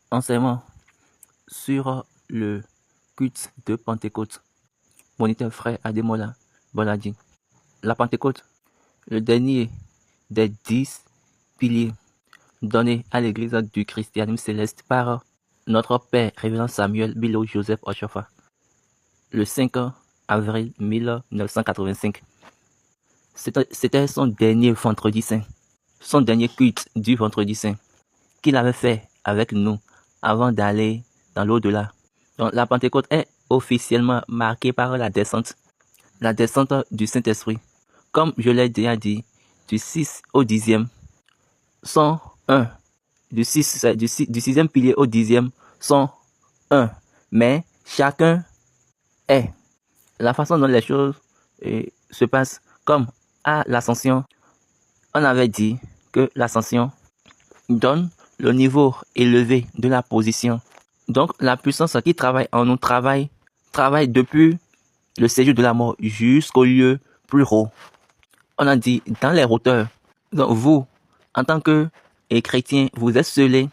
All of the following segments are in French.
Enseignement sur le culte de Pentecôte. Moniteur frère Ademola Boladi. La Pentecôte, le dernier des 10 piliers donnés à l'église du christianisme céleste par notre père révérend Samuel Bilo Joseph Ochofa, le 5 avril 1985. C'était son dernier vendredi saint, son dernier culte du vendredi saint qu'il avait fait avec nous avant d'aller dans l'au-delà. Donc la Pentecôte est officiellement marquée par la descente du Saint-Esprit. Comme je l'ai déjà dit, du 6 au 10e sont 1. Du 6e pilier au 10e sont 1. Mais chacun est. La façon dont les choses se passent, comme à l'ascension, on avait dit que l'ascension donne le niveau élevé de la position. Donc la puissance qui travaille en nous travaille depuis le séjour de la mort jusqu'au lieu plus haut. On a dit dans les hauteurs. Donc vous, en tant que chrétien, vous êtes scellés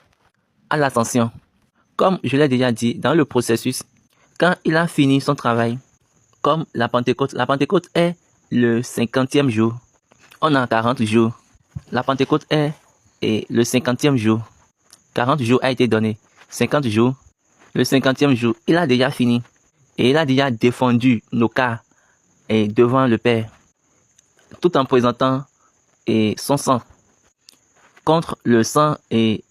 à l'ascension. Comme je l'ai déjà dit dans le processus, quand il a fini son travail, comme la Pentecôte est le 50e jour. On a 40 jours. La Pentecôte est le 50e jour. 40 jours a été donné. 50 jours. Le 50e jour, il a déjà fini. Et il a déjà défendu nos cas devant le Père, tout en présentant son sang contre le sang des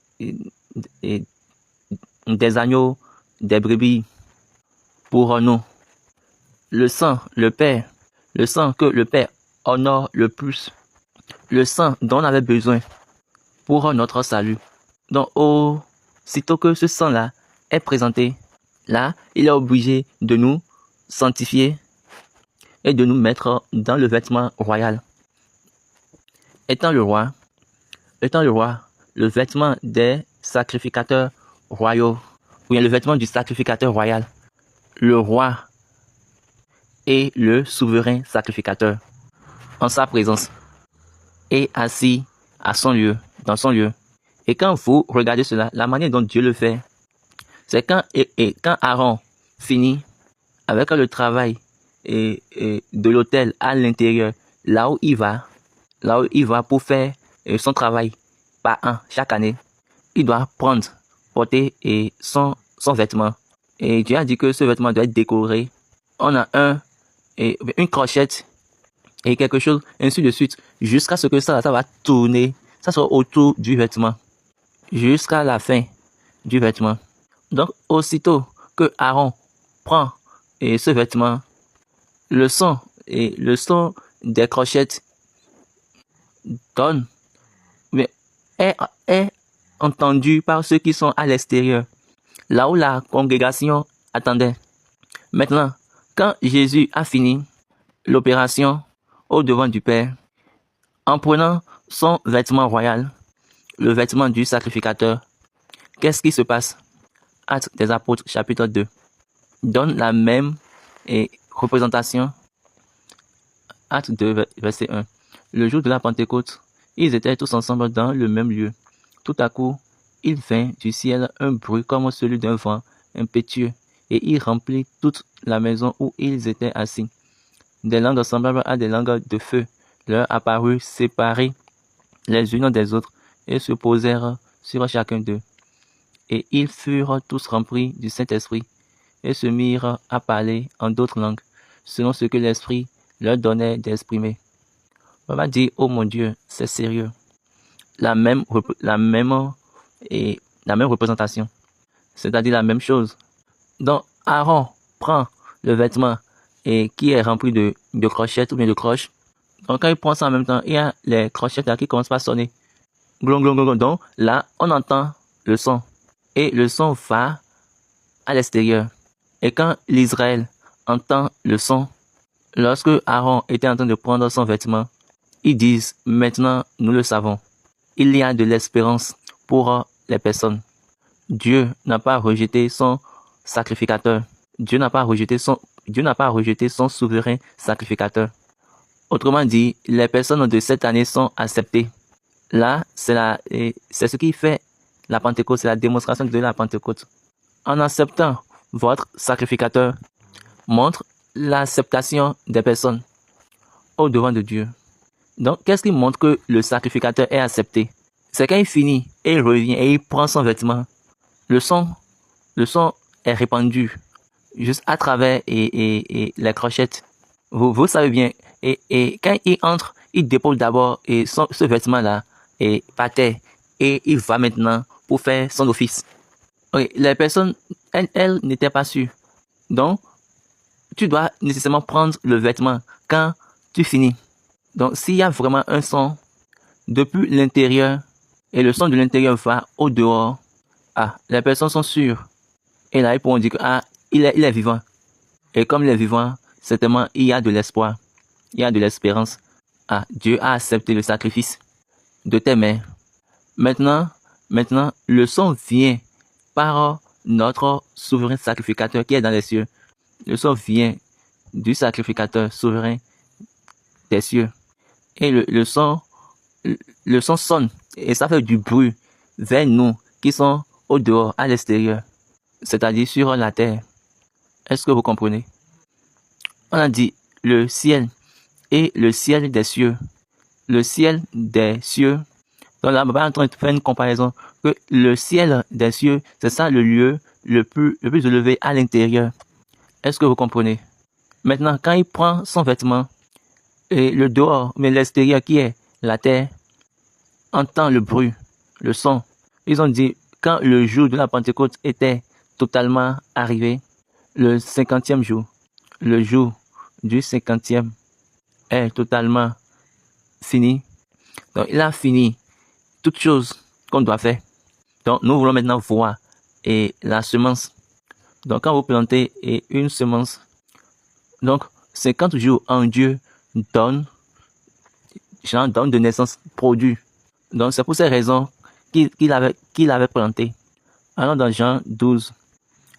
agneaux, des brebis pour nous. Le sang, le sang que le Père honore le plus, le sang dont on avait besoin pour notre salut. Donc, aussitôt que ce sang-là est présenté, là, il est obligé de nous sanctifier et de nous mettre dans le vêtement royal. Étant le roi, le vêtement des sacrificateurs royaux, ou bien le vêtement du sacrificateur royal, le roi et le souverain sacrificateur, en sa présence, et assis à son lieu, dans son lieu. Et quand vous regardez cela, la manière dont Dieu le fait, c'est quand Aaron finit avec le travail de l'autel à l'intérieur, là où il va pour faire son travail par an, chaque année, il doit porter son vêtement. Et Dieu a dit que ce vêtement doit être décoré. On a une crochette et quelque chose, ainsi de suite, jusqu'à ce que ça va tourner, ça soit autour du vêtement, jusqu'à la fin du vêtement. Donc, aussitôt que Aaron prend ce vêtement, le son des crochettes est entendu par ceux qui sont à l'extérieur, là où la congrégation attendait. Maintenant, quand Jésus a fini l'opération au devant du Père, en prenant son vêtement royal, le vêtement du sacrificateur, qu'est-ce qui se passe? Actes des Apôtres, chapitre 2, donne la même représentation. Actes 2, verset 1. Le jour de la Pentecôte, ils étaient tous ensemble dans le même lieu. Tout à coup, il vint du ciel un bruit comme celui d'un vent impétueux, et il remplit toute la maison où ils étaient assis. Des langues semblables à des langues de feu leur apparurent séparées les unes des autres, et se posèrent sur chacun d'eux. Et ils furent tous remplis du Saint-Esprit, et se mirent à parler en d'autres langues, selon ce que l'Esprit leur donnait d'exprimer. On va dire, oh mon Dieu, c'est sérieux. La même représentation, c'est-à-dire la même chose. Donc, Aaron prend le vêtement qui est rempli de crochettes ou bien de croches. Donc, quand il prend ça en même temps, il y a les crochettes là qui commencent à sonner. Glong, glong, glong. Donc, là, on entend le son. Et le son va à l'extérieur. Et quand l'Israël entend le son, lorsque Aaron était en train de prendre son vêtement, ils disent, maintenant, nous le savons. Il y a de l'espérance pour les personnes. Dieu n'a pas rejeté son sacrificateur. Dieu n'a pas rejeté son souverain sacrificateur. Autrement dit, les personnes de cette année sont acceptées. Là, c'est ce qui fait La Pentecôte, c'est la démonstration de la Pentecôte. En acceptant votre sacrificateur, montre l'acceptation des personnes au devant de Dieu. Donc, qu'est-ce qui montre que le sacrificateur est accepté? C'est quand il finit et il revient et il prend son vêtement. Le son est répandu juste à travers et les crochettes. Vous savez bien. Et quand il entre, il dépose d'abord ce vêtement-là et par terre. Et il va maintenant pour faire son office. Okay, les personnes, elles n'étaient pas sûres. Donc, tu dois nécessairement prendre le vêtement quand tu finis. Donc, s'il y a vraiment un son depuis l'intérieur et le son de l'intérieur va au dehors, les personnes sont sûres. Et là, ils pourront dire que il est vivant. Et comme il est vivant, certainement, il y a de l'espoir. Il y a de l'espérance. Dieu a accepté le sacrifice de tes mains. Maintenant, le son vient par notre souverain sacrificateur qui est dans les cieux. Le son vient du sacrificateur souverain des cieux. Et le son sonne et ça fait du bruit vers nous qui sont au dehors, à l'extérieur, c'est-à-dire sur la terre. Est-ce que vous comprenez? On a dit le ciel et le ciel des cieux. Le ciel des cieux. Donc là, on va en train de faire une comparaison que le ciel des cieux, c'est ça le lieu le plus élevé à l'intérieur. Est-ce que vous comprenez? Maintenant, quand il prend son vêtement et le dehors, mais l'extérieur qui est la terre, entend le bruit, le son. Ils ont dit, quand le jour de la Pentecôte était totalement arrivé, le 50e jour, le jour du 50e est totalement fini. Donc, il a fini toutes choses qu'on doit faire. Donc, nous voulons maintenant voir la semence. Donc, quand vous plantez une semence, donc, 50 jours en Dieu donne de naissance produit. Donc, c'est pour ces raisons qu'il avait planté. Allons dans Jean 12,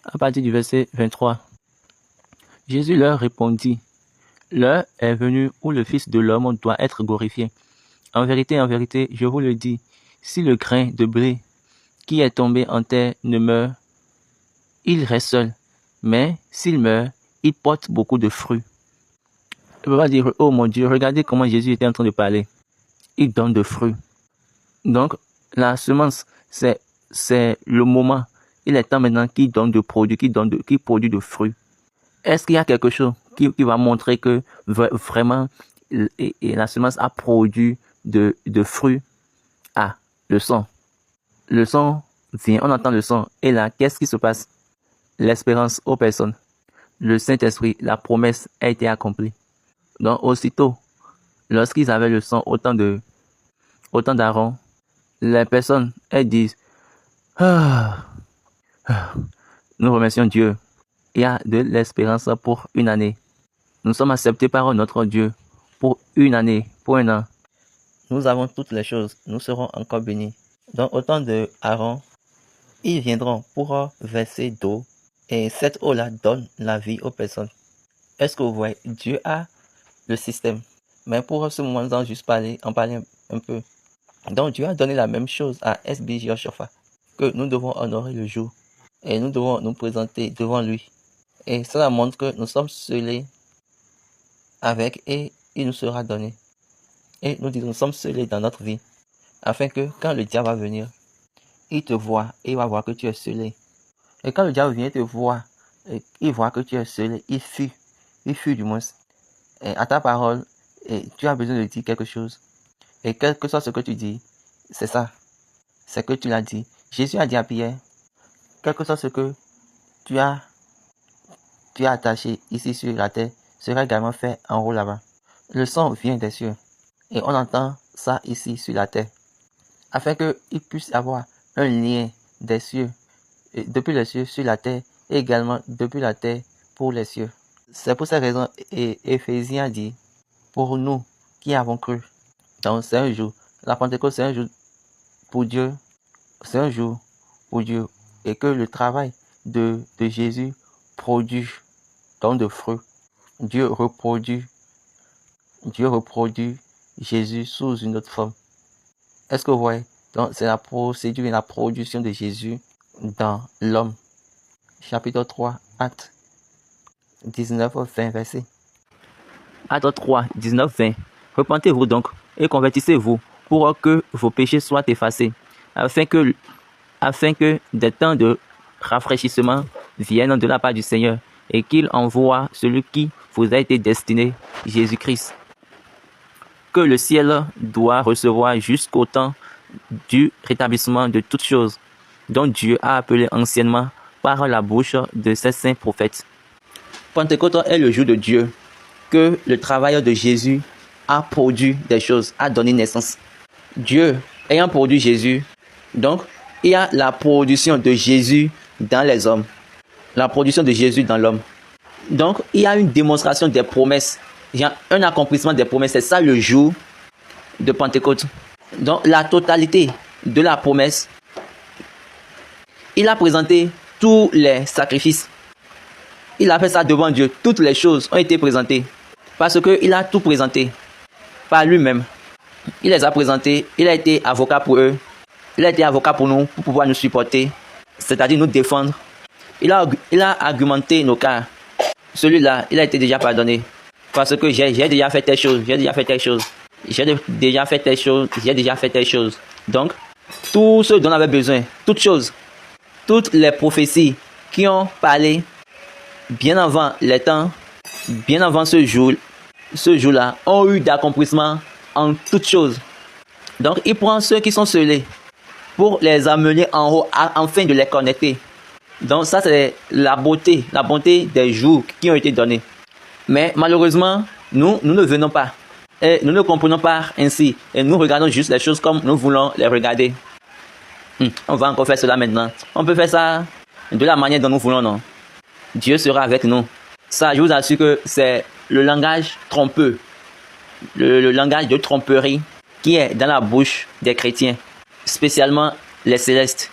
à partir du verset 23. Jésus leur répondit, « L'heure est venue où le Fils de l'homme doit être glorifié. En vérité, je vous le dis, si le grain de blé qui est tombé en terre ne meurt, il reste seul. Mais s'il meurt, il porte beaucoup de fruits. » Je ne peux pas dire, oh mon Dieu, regardez comment Jésus était en train de parler. Il donne de fruits. Donc, la semence, c'est le moment. Il est temps maintenant qu'il donne de produits, qu'il produit de fruits. Est-ce qu'il y a quelque chose qui va montrer que vraiment la semence a produit de fruits? Le son. Le son vient, on entend le son. Et là, qu'est-ce qui se passe? L'espérance aux personnes. Le Saint-Esprit, la promesse a été accomplie. Donc, aussitôt, lorsqu'ils avaient le son, autant d'Aaron, les personnes, elles disent, nous remercions Dieu. Il y a de l'espérance pour une année. Nous sommes acceptés par notre Dieu pour une année, pour un an. Nous avons toutes les choses. Nous serons encore bénis. Donc, autant de Aaron, ils viendront pour verser d'eau. Et cette eau-là donne la vie aux personnes. Est-ce que vous voyez? Dieu a le système. Mais pour ce moment, nous allons juste en parler un peu. Donc, Dieu a donné la même chose à SB Joshua, que nous devons honorer le jour. Et nous devons nous présenter devant lui. Et cela montre que nous sommes scellés avec et il nous sera donné. Et nous disons, nous sommes scellés dans notre vie. Afin que quand le diable va venir, il te voit et il va voir que tu es scellé. Et quand le diable vient te voir, il voit que tu es scellé, il fuit du moins. Et à ta parole, et tu as besoin de dire quelque chose. Et quel que soit ce que tu dis, c'est ça. C'est que tu l'as dit. Jésus a dit à Pierre, quel que soit ce que tu as attaché ici sur la terre, sera également fait en haut là-bas. Le son vient des cieux. Et on entend ça ici sur la terre. Afin qu'il puisse avoir un lien des cieux, depuis les cieux sur la terre, et également depuis la terre pour les cieux. C'est pour cette raison, Éphésiens dit, pour nous qui avons cru. Donc c'est un jour. La Pentecôte, c'est un jour pour Dieu. C'est un jour pour Dieu. Et que le travail de Jésus produit tant de fruits. Dieu reproduit Jésus sous une autre forme. Est-ce que vous voyez? Donc, c'est la procédure et la production de Jésus dans l'homme. Chapitre 3, Actes 19, 20, verset. Actes 3, 19, 20. Repentez-vous donc et convertissez-vous pour que vos péchés soient effacés, afin que des temps de rafraîchissement viennent de la part du Seigneur et qu'il envoie celui qui vous a été destiné, Jésus-Christ, que le ciel doit recevoir jusqu'au temps du rétablissement de toutes choses, dont Dieu a appelé anciennement par la bouche de ses saints prophètes. Pentecôte est le jour de Dieu, que le travail de Jésus a produit des choses, a donné naissance. Dieu ayant produit Jésus, donc il y a la production de Jésus dans les hommes, la production de Jésus dans l'homme. Donc il y a une démonstration des promesses, il y a un accomplissement des promesses, c'est ça le jour de Pentecôte. Donc la totalité de la promesse, il a présenté tous les sacrifices. Il a fait ça devant Dieu. Toutes les choses ont été présentées. Parce qu'il a tout présenté par lui-même. Il les a présentés. Il a été avocat pour eux. Il a été avocat pour nous, pour pouvoir nous supporter. C'est-à-dire nous défendre. Il a argumenté nos cas. Celui-là, il a été déjà pardonné. Parce que j'ai déjà fait telle chose. J'ai déjà fait telle chose. J'ai déjà fait telle chose. J'ai déjà fait telle chose. Donc, tout ce dont on avait besoin, toutes choses, toutes les prophéties qui ont parlé bien avant les temps, bien avant ce jour-là, ont eu d'accomplissement en toutes choses. Donc, il prend ceux qui sont scellés pour les amener en haut, afin de les connecter. Donc, ça, c'est la bonté des jours qui ont été donnés. Mais malheureusement, nous ne venons pas. Et nous ne comprenons pas ainsi. Et nous regardons juste les choses comme nous voulons les regarder. On va encore faire cela maintenant. On peut faire ça de la manière dont nous voulons, non? Dieu sera avec nous. Ça, je vous assure que c'est le langage trompeux. Le langage de tromperie qui est dans la bouche des chrétiens. Spécialement les célestes.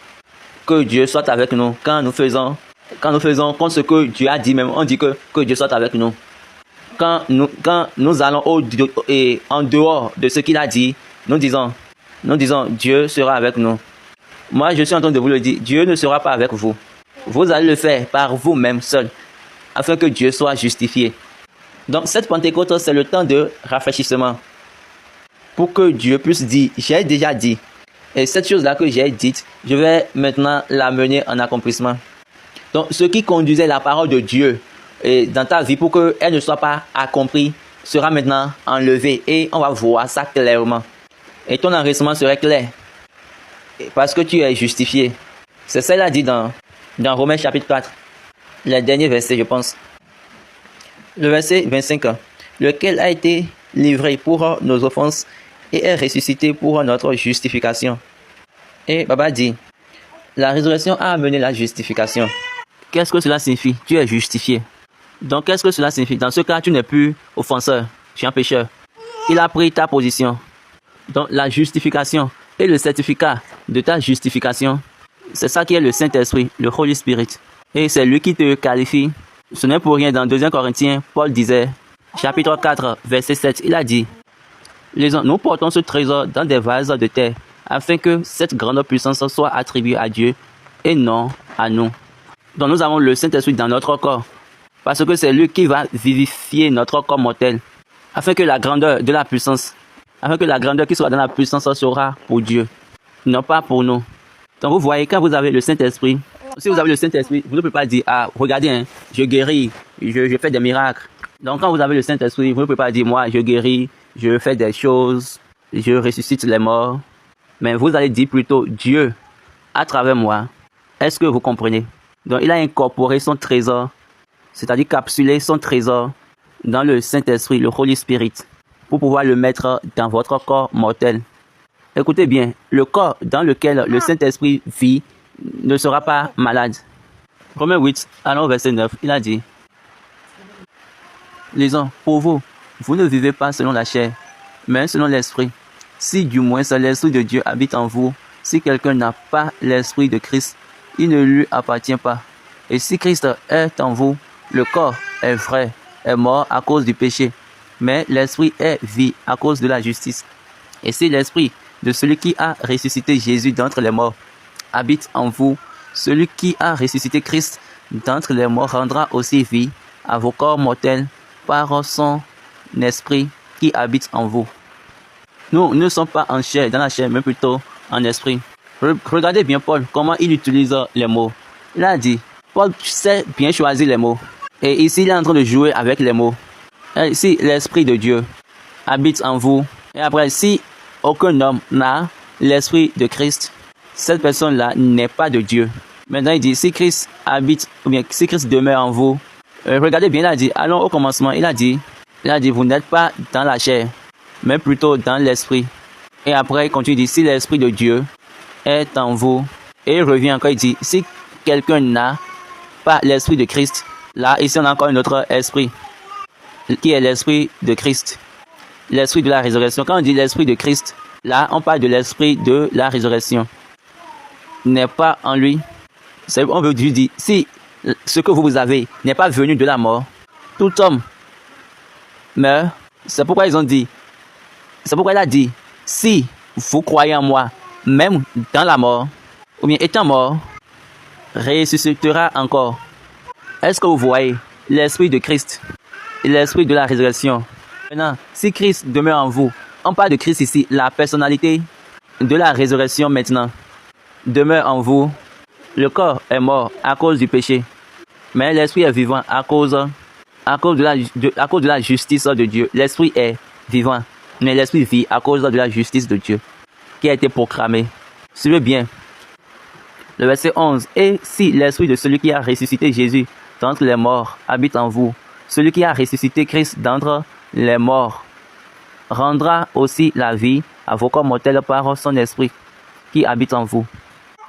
Que Dieu soit avec nous. Quand nous faisons comme ce que Dieu a dit même, on dit que Dieu soit avec nous. Quand nous allons en dehors de ce qu'il a dit, nous disons, Dieu sera avec nous. Moi, je suis en train de vous le dire, Dieu ne sera pas avec vous. Vous allez le faire par vous-même seul, afin que Dieu soit justifié. Donc, cette Pentecôte, c'est le temps de rafraîchissement. Pour que Dieu puisse dire, j'ai déjà dit. Et cette chose-là que j'ai dite, je vais maintenant la mener en accomplissement. Donc, ce qui conduisait la parole de Dieu dans ta vie pour qu'elle ne soit pas accomplie, sera maintenant enlevé et on va voir ça clairement. Et ton enregistrement serait clair. Parce que tu es justifié. C'est ça qu'il a dit dans Romains chapitre 4. Le dernier verset, je pense. Le verset 25. Lequel a été livré pour nos offenses et est ressuscité pour notre justification. Et Baba dit, la résurrection a amené la justification. Qu'est-ce que cela signifie? Tu es justifié. Donc, qu'est-ce que cela signifie? Dans ce cas, tu n'es plus offenseur, tu es un pécheur. Il a pris ta position. Donc, la justification et le certificat de ta justification, c'est ça qui est le Saint-Esprit, le Holy Spirit. Et c'est lui qui te qualifie. Ce n'est pour rien. Dans 2 Corinthiens, Paul disait, chapitre 4, verset 7, il a dit, nous portons ce trésor dans des vases de terre, afin que cette grande puissance soit attribuée à Dieu et non à nous. Donc, nous avons le Saint-Esprit dans notre corps. Parce que c'est lui qui va vivifier notre corps mortel. Afin que la grandeur de la puissance, afin que la grandeur qui soit dans la puissance sera pour Dieu, non pas pour nous. Donc vous voyez, quand vous avez le Saint-Esprit, si vous avez le Saint-Esprit, vous ne pouvez pas dire, ah, regardez, je guéris, je fais des miracles. Donc quand vous avez le Saint-Esprit, vous ne pouvez pas dire, moi, je guéris, je fais des choses, je ressuscite les morts. Mais vous allez dire plutôt, Dieu, à travers moi. Est-ce que vous comprenez? Donc il a incorporé son trésor, c'est-à-dire capsuler son trésor dans le Saint-Esprit, le Holy Spirit, pour pouvoir le mettre dans votre corps mortel. Écoutez bien, le corps dans lequel le Saint-Esprit vit ne sera pas malade. Romains 8, allons au verset 9, il a dit, lisons, pour vous, vous ne vivez pas selon la chair, mais selon l'Esprit. Si du moins l'Esprit de Dieu habite en vous, si quelqu'un n'a pas l'Esprit de Christ, il ne lui appartient pas. Et si Christ est en vous, le corps est vrai, est mort à cause du péché, mais l'Esprit est vie à cause de la justice. Et si l'Esprit de celui qui a ressuscité Jésus d'entre les morts habite en vous. Celui qui a ressuscité Christ d'entre les morts rendra aussi vie à vos corps mortels par son esprit qui habite en vous. Nous ne sommes pas en chair, dans la chair, mais plutôt en esprit. Regardez bien Paul, comment il utilise les mots. Il a dit, Paul sait bien choisir les mots. Et ici, il est en train de jouer avec les mots. Et ici, l'Esprit de Dieu habite en vous. Et après, si aucun homme n'a l'Esprit de Christ, cette personne-là n'est pas de Dieu. Maintenant, il dit, si Christ habite, ou bien si Christ demeure en vous, regardez bien, il a dit, allons au commencement, il a dit, vous n'êtes pas dans la chair, mais plutôt dans l'Esprit. Et après, il continue, il dit, si l'Esprit de Dieu est en vous, et il revient encore, il dit, si quelqu'un n'a pas l'Esprit de Christ, là, ici, on a encore un autre esprit, qui est l'Esprit de Christ, l'Esprit de la résurrection. Quand on dit l'Esprit de Christ, là, on parle de l'Esprit de la résurrection. N'est pas en lui. On veut dire, si ce que vous avez n'est pas venu de la mort, tout homme meurt. C'est pourquoi ils ont dit, c'est pourquoi il a dit, si vous croyez en moi, même dans la mort, ou bien étant mort, ressuscitera encore. Est-ce que vous voyez l'Esprit de Christ, l'Esprit de la résurrection? Maintenant, si Christ demeure en vous, on parle de Christ ici, la personnalité de la résurrection maintenant demeure en vous. Le corps est mort à cause du péché, mais l'esprit est vivant à cause de la justice de Dieu. L'esprit est vivant, mais l'esprit vit à cause de la justice de Dieu qui a été proclamée. Suivez bien le verset 11. Et si l'esprit de celui qui a ressuscité Jésus d'entre les morts habite en vous, celui qui a ressuscité Christ d'entre les morts rendra aussi la vie à vos corps mortels par son esprit qui habite en vous.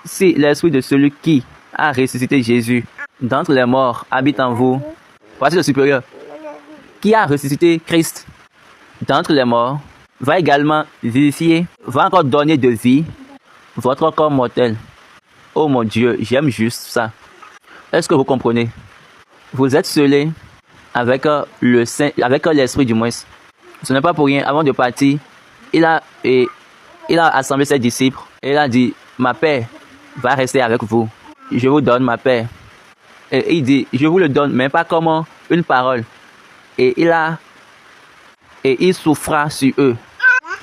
Si l'esprit de celui qui a ressuscité Jésus d'entre les morts habite en vous, voici le supérieur, qui a ressuscité Christ d'entre les morts, va également vivifier, va encore donner de vie votre corps mortel. Oh mon Dieu, j'aime juste ça. Est-ce que vous comprenez? Vous êtes scellés avec l'esprit du moins. Ce n'est pas pour rien, avant de partir, il a assemblé ses disciples et il a dit, ma paix va rester avec vous. Je vous donne ma paix. Et il dit, je vous le donne, mais pas comme une parole. Et il souffra sur eux.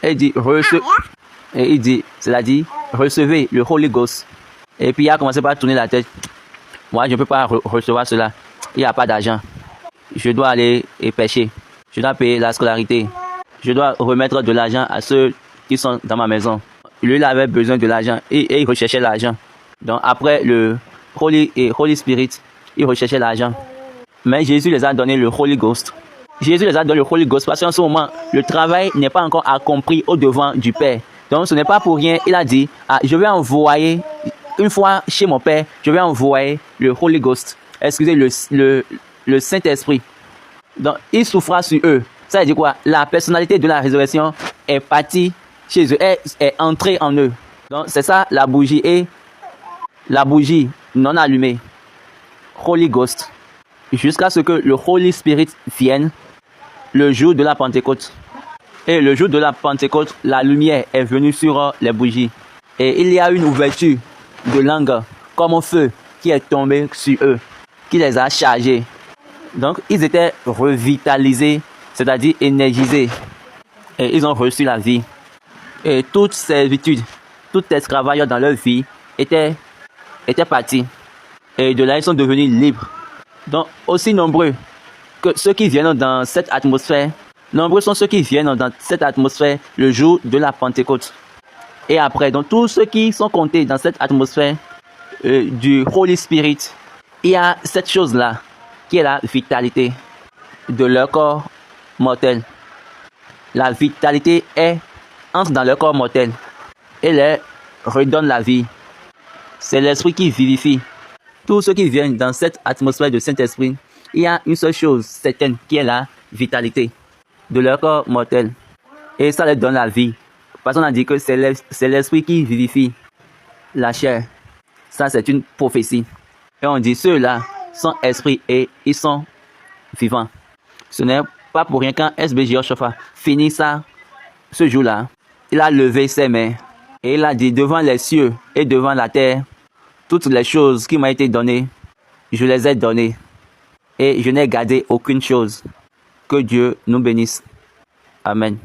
Et il dit, cela dit, recevez le Holy Ghost. Et puis il a commencé par tourner la tête. Moi, je ne peux pas recevoir cela. Il n'y a pas d'argent. Je dois aller et pêcher. Je dois payer la scolarité. Je dois remettre de l'argent à ceux qui sont dans ma maison. Lui, il avait besoin de l'argent et il recherchait l'argent. Donc après le Holy Spirit, il recherchait l'argent. Mais Jésus les a donné le Holy Ghost. Jésus les a donné le Holy Ghost parce qu'en ce moment, le travail n'est pas encore accompli au-devant du Père. Donc ce n'est pas pour rien, il a dit, je vais envoyer, une fois chez mon Père, je vais envoyer le Holy Ghost. Excusez, le Saint-Esprit. Donc il souffra sur eux. Ça veut dire quoi? La personnalité de la résurrection est partie chez eux, est entrée en eux. Donc c'est ça la bougie, et la bougie non allumée, Holy Ghost, jusqu'à ce que le Holy Spirit vienne le jour de la Pentecôte. Et le jour de la Pentecôte, la lumière est venue sur les bougies. Et il y a une ouverture de langue comme un feu qui est tombé sur eux, qui les a chargés. Donc ils étaient revitalisés, c'est-à-dire énergisés. Et ils ont reçu la vie. Et toute servitude, tout esclavage dans leur vie était parti. Et de là, ils sont devenus libres. Donc, aussi nombreux que ceux qui viennent dans cette atmosphère, nombreux sont ceux qui viennent dans cette atmosphère le jour de la Pentecôte. Et après, donc tous ceux qui sont comptés dans cette atmosphère du Holy Spirit, il y a cette chose-là qui est la vitalité de leur corps mortel. La vitalité entre dans leur corps mortel et leur redonne la vie. C'est l'esprit qui vivifie. Tous ceux qui viennent dans cette atmosphère de Saint-Esprit, il y a une seule chose certaine qui est la vitalité de leur corps mortel. Et ça leur donne la vie. Parce qu'on a dit que c'est l'esprit qui vivifie la chair. Ça, c'est une prophétie. Et on dit ceux-là sont esprits et ils sont vivants. Ce n'est pas pour rien quand SBJ Oshofa finit ça ce jour-là. il a levé ses mains et il a dit, devant les cieux et devant la terre, toutes les choses qui m'ont été données, je les ai données et je n'ai gardé aucune chose. Que Dieu nous bénisse. Amen.